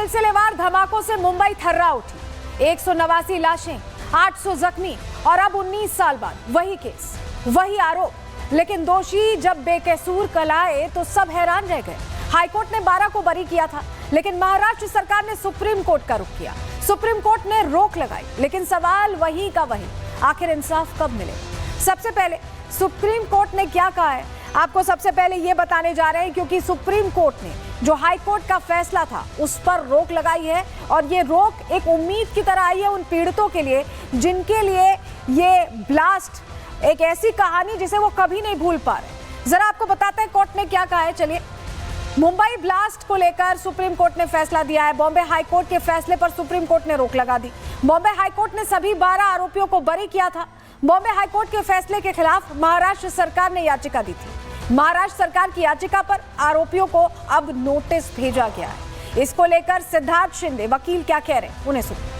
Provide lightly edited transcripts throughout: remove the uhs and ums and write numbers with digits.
सिलसिलेवार धमाकों से मुंबई थर्रा उठी। 189 लाशें, 800 जख्मी और अब 19 साल बाद वही केस, वही आरोप। लेकिन दोषी जब बेकसूर कल आए तो सब हैरान रह गए। हाईकोर्ट ने 12 को बरी किया था, लेकिन महाराष्ट्र सरकार ने सुप्रीम कोर्ट का रुख किया। सुप्रीम कोर्ट ने रोक लगाई, लेकिन सवाल वही का वही, आखिर इंसाफ कब मिलेगा? सबसे पहले सुप्रीम कोर्ट ने क्या कहा है, आपको सबसे पहले ये बताने जा रहे हैं, क्योंकि सुप्रीम कोर्ट ने जो हाई कोर्ट का फैसला था उस पर रोक लगाई है। और ये रोक एक उम्मीद की तरह आई है उन पीड़ितों के लिए जिनके लिए ये ब्लास्ट एक ऐसी कहानी जिसे वो कभी नहीं भूल पा रहे। जरा आपको बताते हैं कोर्ट ने क्या कहा है। चलिए, मुंबई ब्लास्ट को लेकर सुप्रीम कोर्ट ने फैसला दिया है। बॉम्बे हाई कोर्ट के फैसले पर सुप्रीम कोर्ट ने रोक लगा दी। बॉम्बे हाई कोर्ट ने सभी 12 आरोपियों को बरी किया था। बॉम्बे हाई कोर्ट के फैसले के खिलाफ महाराष्ट्र सरकार ने याचिका दी थी। महाराष्ट्र सरकार की याचिका पर आरोपियों को अब नोटिस भेजा गया है। इसको लेकर सिद्धार्थ शिंदे वकील क्या कह रहे हैं, उन्हें सुनिए।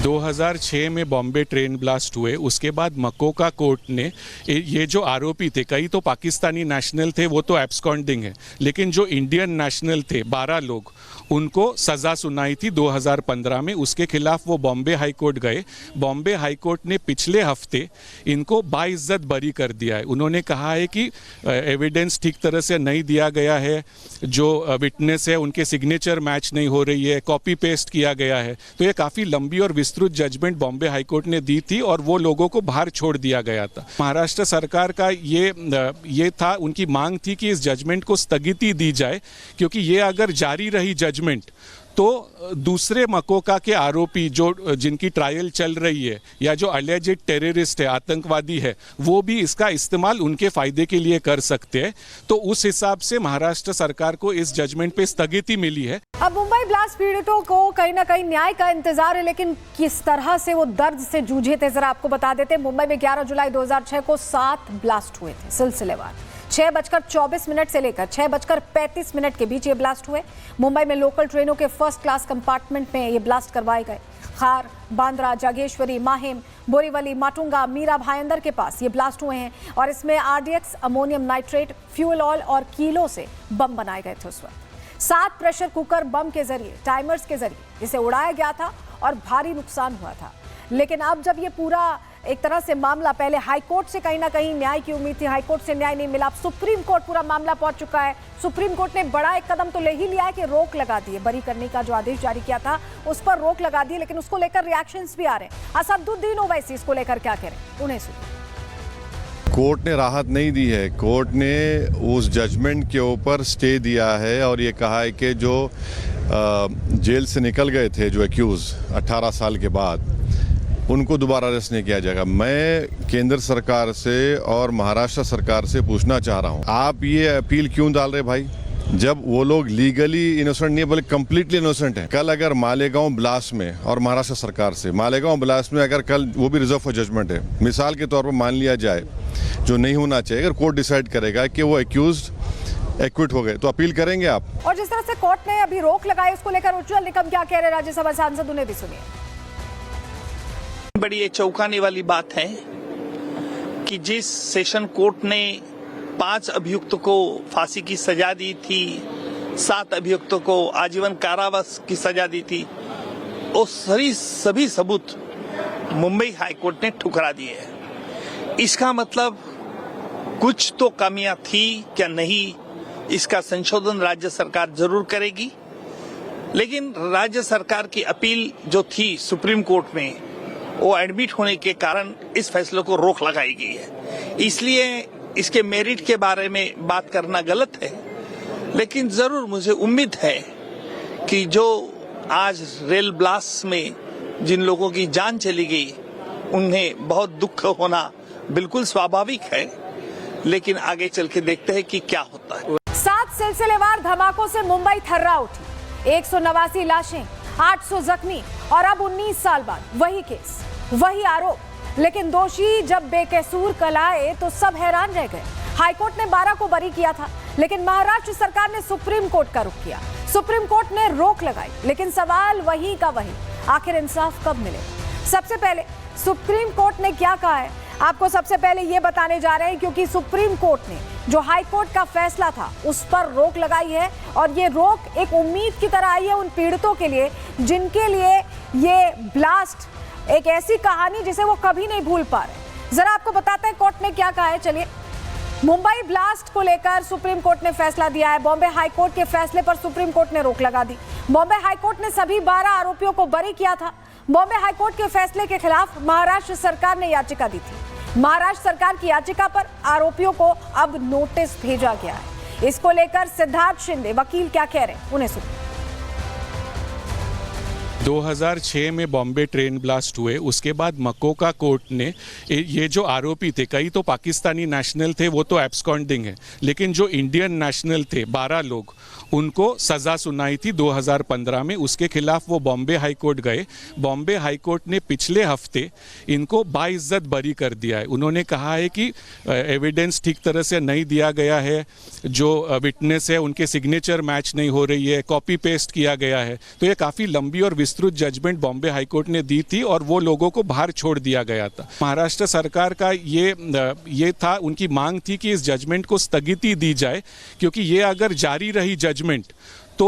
2006 में बॉम्बे ट्रेन ब्लास्ट हुए, उसके बाद मकोका कोर्ट ने ये जो आरोपी थे, कई तो पाकिस्तानी नेशनल थे, वो तो एब्सकॉन्डिंग है, लेकिन जो इंडियन नेशनल थे 12 लोग, उनको सज़ा सुनाई थी 2015 में। उसके खिलाफ वो बॉम्बे हाई कोर्ट गए। बॉम्बे हाई कोर्ट ने पिछले हफ्ते इनको बाइज्जत बरी कर दिया है। उन्होंने कहा है कि एविडेंस ठीक तरह से नहीं दिया गया है, जो विटनेस है उनके सिग्नेचर मैच नहीं हो रही है, कॉपी पेस्ट किया गया है। तो ये काफ़ी लंबी और विस्तृत जजमेंट बॉम्बे हाई कोर्ट ने दी थी और वो लोगों को बाहर छोड़ दिया गया था। महाराष्ट्र सरकार का ये था, उनकी मांग थी कि इस जजमेंट को स्थगिति दी जाए, क्योंकि ये अगर जारी रही जजमेंट तो दूसरे मकोका के आरोपी जो जिनकी ट्रायल चल रही है या जो अलेजिड टेररिस्ट है, आतंकवादी है, वो भी इसका इस्तेमाल उनके फायदे के लिए कर सकते हैं। तो उस हिसाब से महाराष्ट्र सरकार को इस जजमेंट पे स्थगिति मिली है। अब मुंबई ब्लास्ट पीड़ितों को कहीं ना कहीं न्याय का इंतजार है, लेकिन किस तरह से वो दर्द से जूझे थे जरा आपको बता देते हैं। मुंबई में 11 जुलाई 2006 को 7 ब्लास्ट हुए थे सिलसिलेवार। 6:24 से लेकर 6:35 के बीच ये ब्लास्ट हुए। मुंबई में लोकल ट्रेनों के फर्स्ट क्लास कंपार्टमेंट में ये ब्लास्ट करवाए गए। खार, बांद्रा, जागेश्वरी, माहिम, बोरीवली, माटुंगा, मीरा भाईंदर के पास ये ब्लास्ट हुए हैं। और इसमें RDX, ammonium nitrate, fuel oil और कीलों से बम बनाए गए थे। उस वक्त 7 प्रेशर कुकर बम के जरिए, टाइमर्स के जरिए इसे उड़ाया गया था और भारी नुकसान हुआ था। लेकिन अब जब ये पूरा एक तरह से मामला, पहले हाई कोर्ट से कहीं ना कहीं न्याय की उम्मीद थी, हाई कोर्ट से न्याय नहीं मिला, अब सुप्रीम कोर्ट पूरा मामला पहुंच चुका है। सुप्रीम कोर्ट ने बड़ा एक कदम तो ले ही लिया है कि रोक लगा दी है। बरी करने का जो आदेश जारी किया था उस पर रोक लगा दी, लेकिन उसको लेकर रिएक्शंस भी आ रहे हैं। असदुद्दीन ओवैसी इसको लेकर क्या कह रहे हैं, उन्हें सुनिए। कोर्ट ने राहत नहीं दी है। कोर्ट ने उस जजमेंट के ऊपर स्टे दिया है और ये कहा है कि जो जेल से निकल गए थे, जो एक्यूज 18 साल के बाद, उनको दोबारा अरेस्ट नहीं किया जाएगा। मैं केंद्र सरकार से और महाराष्ट्र सरकार से पूछना चाह रहा हूं, आप ये अपील क्यों डाल रहे भाई, जब वो लोग लीगली इनोसेंट नहीं है बल्कि कंप्लीटली इनोसेंट है। कल अगर मालेगांव ब्लास्ट में, और महाराष्ट्र सरकार से, मालेगांव ब्लास्ट में अगर कल वो भी रिजर्व फॉर जजमेंट है, मिसाल के तौर पर मान लिया जाए, जो नहीं होना चाहिए, अगर कोर्ट डिसाइड करेगा कि वो एक्यूज्ड एक्विट हो गए, तो अपील करेंगे आप? और जिस तरह से कोर्ट ने अभी रोक लगाई, उसको लेकर उज्जवल निकम क्या कह रहे हैं, राज्यसभा सांसद, उन्हें भी सुनिए। बड़ी चौंकाने वाली बात है कि जिस सेशन कोर्ट ने 5 अभियुक्तों को फांसी की सजा दी थी, 7 अभियुक्तों को आजीवन कारावास की सजा दी थी, वो सभी सबूत मुंबई हाई कोर्ट ने ठुकरा दिए हैं। इसका मतलब कुछ तो कमियां थी क्या नहीं, इसका संशोधन राज्य सरकार जरूर करेगी। लेकिन राज्य सरकार की अपील जो थी सुप्रीम कोर्ट में, वो एडमिट होने के कारण इस फैसले को रोक लगाई गई है। इसलिए इसके मेरिट के बारे में बात करना गलत है, लेकिन जरूर मुझे उम्मीद है कि जो आज रेल ब्लास्ट में जिन लोगों की जान चली गई, उन्हें बहुत दुख होना बिल्कुल स्वाभाविक है, लेकिन आगे चल के देखते हैं कि क्या होता है। 7 सिलसिलेवार धमाकों से मुंबई थर्रा उठी। 189 लाशें, 800 जख्मी और अब 19 साल बाद वही केस, वही आरोप। लेकिन दोषी जब बेकसूर कल आए तो सब हैरान रह गए। हाईकोर्ट ने 12 को बरी किया था, लेकिन महाराष्ट्र सरकार ने सुप्रीम कोर्ट का रुख किया। सुप्रीम कोर्ट ने रोक लगाई, लेकिन सवाल वही का वही, आखिर इंसाफ कब मिलेगा? सबसे पहले सुप्रीम कोर्ट ने क्या कहा है, आपको सबसे पहले ये बताने जा रहे हैं, क्योंकि सुप्रीम कोर्ट ने जो हाई कोर्ट का फैसला था उस पर रोक लगाई है और ये रोक एक उम्मीद की तरह आई है उन पीड़ितों के लिए जिनके लिए ये ब्लास्ट एक ऐसी कहानी जिसे वो कभी नहीं भूल पा रहे। जरा आपको बताते हैं कोर्ट ने क्या कहा है। चलिए, मुंबई ब्लास्ट को लेकर सुप्रीम कोर्ट ने फैसला दिया है। बॉम्बे हाई कोर्ट के फैसले पर सुप्रीम कोर्ट ने रोक लगा दी। बॉम्बे हाई कोर्ट ने सभी 12 आरोपियों को बरी किया था। बॉम्बे हाई कोर्ट के फैसले के खिलाफ महाराष्ट्र सरकार ने याचिका दी थी। महाराष्ट्र सरकार की याचिका पर आरोपियों को अब नोटिस भेजा गया है। इसको लेकर सिद्धार्थ शिंदे वकील क्या कह रहे हैं, उन्हें सुनिए। 2006 में बॉम्बे ट्रेन ब्लास्ट हुए, उसके बाद मकोका कोर्ट ने ये जो आरोपी थे, कई तो पाकिस्तानी नेशनल थे, वो तो एब्सकॉन्डिंग है, लेकिन जो इंडियन नेशनल थे 12 लोग, उनको सज़ा सुनाई थी 2015 में। उसके खिलाफ वो बॉम्बे हाई कोर्ट गए। बॉम्बे हाई कोर्ट ने पिछले हफ्ते इनको बाइज्जत बरी कर दिया है। उन्होंने कहा है कि एविडेंस ठीक तरह से नहीं दिया गया है, जो विटनेस है उनके सिग्नेचर मैच नहीं हो रही है, कॉपी पेस्ट किया गया है। तो ये काफ़ी लंबी और विस्तृत जजमेंट बॉम्बे हाई कोर्ट ने दी थी और वो लोगों को बाहर छोड़ दिया गया था। महाराष्ट्र सरकार का ये था, उनकी मांग थी कि इस जजमेंट को स्थगिति दी जाए, क्योंकि ये अगर जारी रही जजमेंट तो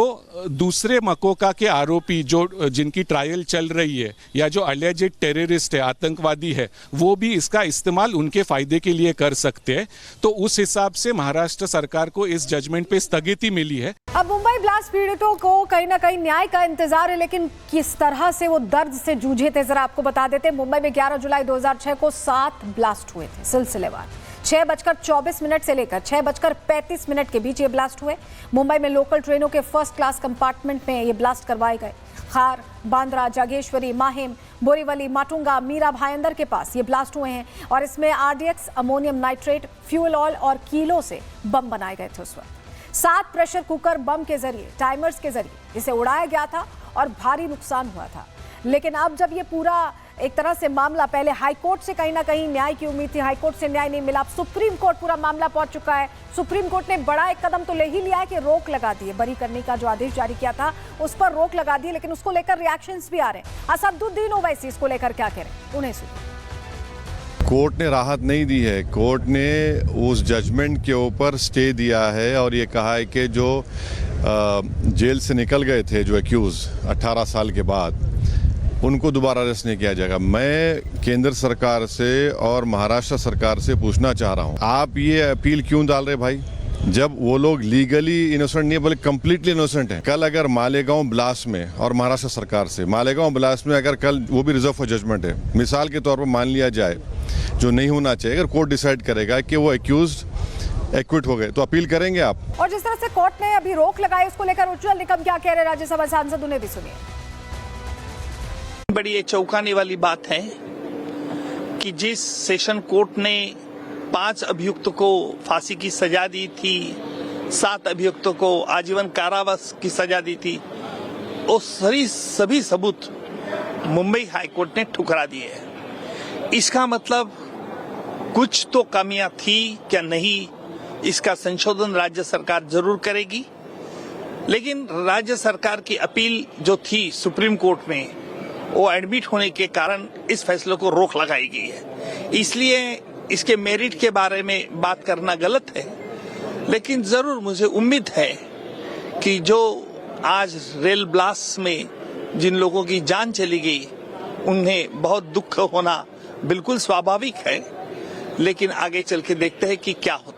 दूसरे मकोका के आरोपी जिनकी ट्रायल चल रही है या जो अलेजिड टेररिस्ट है, आतंकवादी है, वो भी इसका इस्तेमाल उनके फायदे के लिए कर सकते हैं। तो उस हिसाब से महाराष्ट्र सरकार को इस जजमेंट पे स्थगिति मिली है। अब मुंबई ब्लास्ट पीड़ितों को कहीं ना कहीं न्याय का इंतजार है, लेकिन किस तरह से वो दर्द से जूझे थे जरा आपको बता देते। मुंबई में 11 जुलाई 2006 को 7 ब्लास्ट हुए थे सिलसिलेवार। 6:24 से लेकर 6:35 के बीच ये ब्लास्ट हुए। मुंबई में लोकल ट्रेनों के फर्स्ट क्लास कंपार्टमेंट में ये ब्लास्ट करवाए गए। खार, बांद्रा, जागेश्वरी, माहिम, बोरीवली, माटुंगा, मीरा भाईंदर के पास ये ब्लास्ट हुए हैं और इसमें RDX, ammonium nitrate, fuel oil और कीलो से बम बनाए गए थे। उस वक्त 7 प्रेशर कुकर बम के जरिए, टाइमर्स के जरिए इसे उड़ाया गया था और भारी नुकसान हुआ था। लेकिन अब जब ये पूरा एक तरह से मामला, पहले हाई कोर्ट से कहीं ना कहीं न्याय की उम्मीद थी, हाई कोर्ट से न्याय नहीं मिला, अब सुप्रीम कोर्ट पूरा मामला पहुंच चुका है। सुप्रीम कोर्ट ने बड़ा एक कदम तो ले ही लिया है कि रोक लगा दी है। बरी करने का जो आदेश जारी किया था उस पर रोक लगा दी है, लेकिन उसको लेकर रिएक्शंस भी आ रहे हैं। असदुद्दीन ओवैसी इसको लेकर क्या कह रहे हैं, उन्हें सुनिए। कोर्ट ने राहत नहीं दी है। कोर्ट ने उस जजमेंट के ऊपर स्टे दिया है और ये कहा है कि जो जेल से निकल गए थे, जो एक्यूज 18 साल के बाद, उनको दोबारा अरेस्ट नहीं किया जाएगा। मैं केंद्र सरकार से और महाराष्ट्र सरकार से पूछना चाह रहा हूं, आप ये अपील क्यों डाल रहे भाई, जब वो लोग लीगली इनोसेंट नहीं है बल्कि कंप्लीटली इनोसेंट हैं। कल अगर मालेगांव ब्लास्ट में, और महाराष्ट्र सरकार से, मालेगांव ब्लास्ट में अगर कल वो भी रिजर्व फॉर जजमेंट है, मिसाल के तौर पर मान लिया जाए, जो नहीं होना चाहिए, अगर कोर्ट डिसाइड करेगा कि वो एक्यूज्ड एक्विट हो गए, तो अपील करेंगे आप? और जिस तरह से कोर्ट ने अभी रोक लगाई, उसको लेकर उज्जवल निकम क्या कह रहे हैं, राज्यसभा सांसद, उन्हें भी सुनिए। बड़ी ये चौंकाने वाली बात है कि जिस सेशन कोर्ट ने 5 अभियुक्तों को फांसी की सजा दी थी, 7 अभियुक्तों को आजीवन कारावास की सजा दी थी, वो सभी सबूत मुंबई हाई कोर्ट ने ठुकरा दिए हैं। इसका मतलब कुछ तो कमियां थी क्या नहीं, इसका संशोधन राज्य सरकार जरूर करेगी। लेकिन राज्य सरकार की अपील जो थी सुप्रीम कोर्ट में, वो एडमिट होने के कारण इस फैसले को रोक लगाई गई है। इसलिए इसके मेरिट के बारे में बात करना गलत है, लेकिन जरूर मुझे उम्मीद है कि जो आज रेल ब्लास्ट में जिन लोगों की जान चली गई, उन्हें बहुत दुख होना बिल्कुल स्वाभाविक है, लेकिन आगे चल के देखते हैं कि क्या होता है।